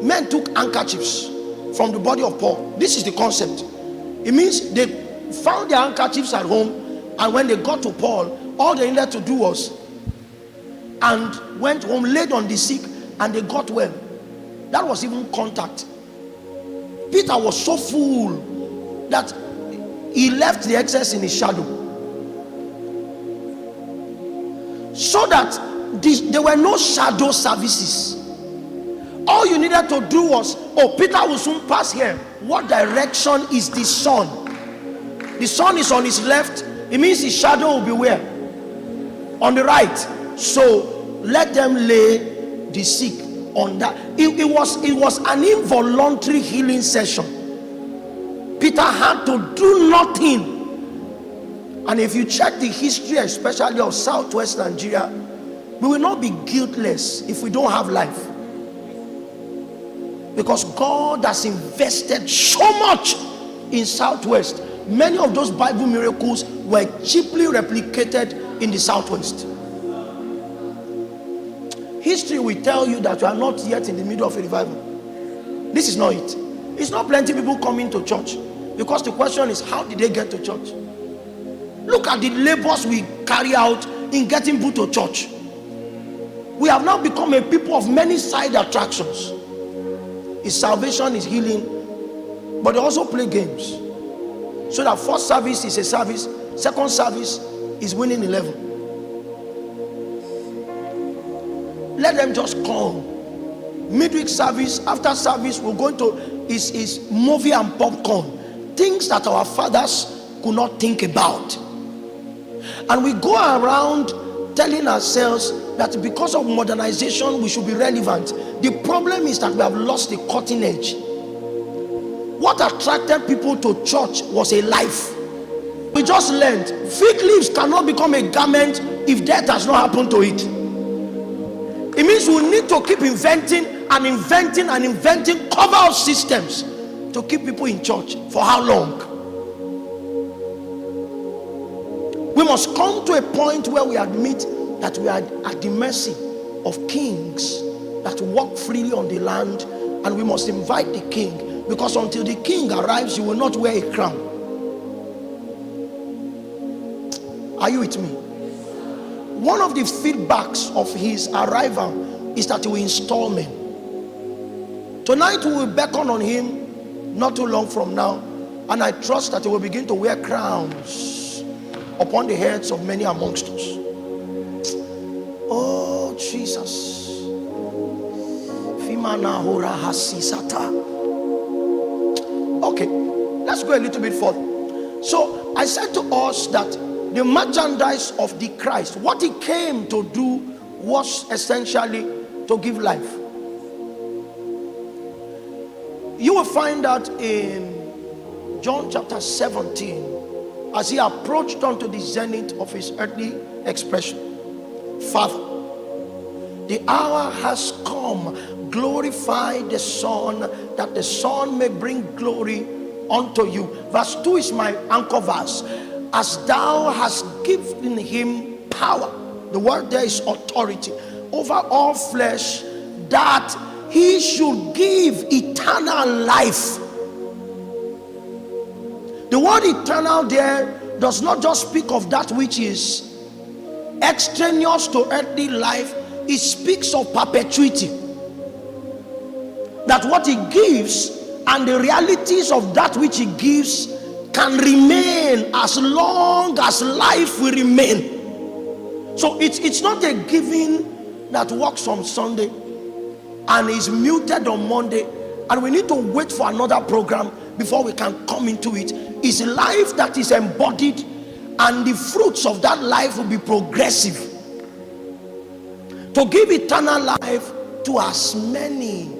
Men took handkerchiefs from the body of Paul. This is the concept. It means they found their handkerchiefs at home, and when they got to Paul, all they needed to do was and went home, laid on the sick, and they got well. That was even contact. Peter was so full that he left the excess in his shadow, so that there were no shadow services. All you needed to do was, oh, Peter will soon pass here. What direction is the sun? The sun is on his left. It means his shadow will be where? On the right. So let them lay the sick on that. It was an involuntary healing session. Peter had to do nothing. And if you check the history, especially of Southwest Nigeria, we will not be guiltless if we don't have life. Because God has invested so much in Southwest. Many of those Bible miracles were cheaply replicated in the Southwest. History will tell you that you are not yet in the middle of a revival. This is not it. It's not plenty people coming to church, because the question is, how did they get to church? Look at the labors we carry out in getting people to church. We have now become a people of many side attractions. His salvation is healing, but they also play games. So that first service is a service, second service is winning 11. Let them just come. Midweek service, after service, we're going to is movie and popcorn, things that our fathers could not think about. And we go around telling ourselves that because of modernization we should be relevant. The problem is that we have lost the cutting edge. What attracted people to church was a life. We just learned fig leaves cannot become a garment if death has not happened to it. It means we need to keep inventing and inventing and inventing cover-up systems to keep people in church. For how long? We must come to a point where we admit that we are at the mercy of kings that walk freely on the land, and we must invite the king, because until the king arrives, you will not wear a crown. Are you with me? One of the feedbacks of his arrival is that he will install men. Tonight we will beckon on him not too long from now, and I trust that he will begin to wear crowns upon the heads of many amongst us. Oh Jesus. Okay, let's go a little bit further. So I said to us that the merchandise of the Christ, what he came to do was essentially to give life. You will find that in John chapter 17, as he approached unto the zenith of his earthly expression. Father, the hour has come. Glorify the Son, that the Son may bring glory unto you. Verse 2 is my anchor verse. As thou hast given him power, the word there is authority, over all flesh, that he should give eternal life. The word eternal there does not just speak of that which is extraneous to earthly life. It speaks of perpetuity. That what he gives and the realities of that which he gives can remain as long as life will remain. So it's not a giving that works on Sunday and is muted on Monday, and we need to wait for another program before we can come into it. It's life that is embodied, and the fruits of that life will be progressive. To give eternal life to as many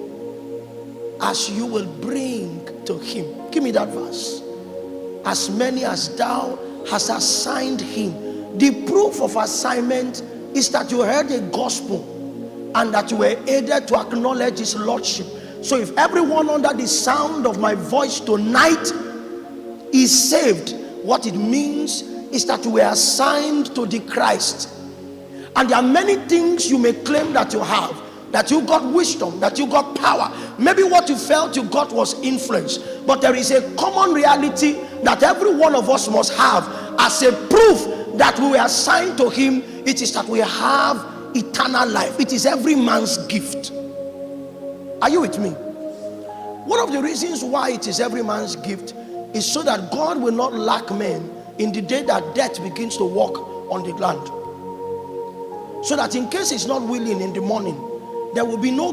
as you will bring to him. Give me that verse. As many as thou hast assigned him. The proof of assignment is that you heard the gospel and that you were aided to acknowledge his lordship. So if everyone under the sound of my voice tonight is saved, what it means is that you were assigned to the Christ. And there are many things you may claim that you have. that you got wisdom, that you got power. Maybe what you felt you got was influence. But there is a common reality that every one of us must have as a proof that we were assigned to him. It is that we have eternal life. It is every man's gift. Are you with me? One of the reasons why it is every man's gift is so that God will not lack men in the day that death begins to walk on the land. So that in case he's not willing in the morning, there will be no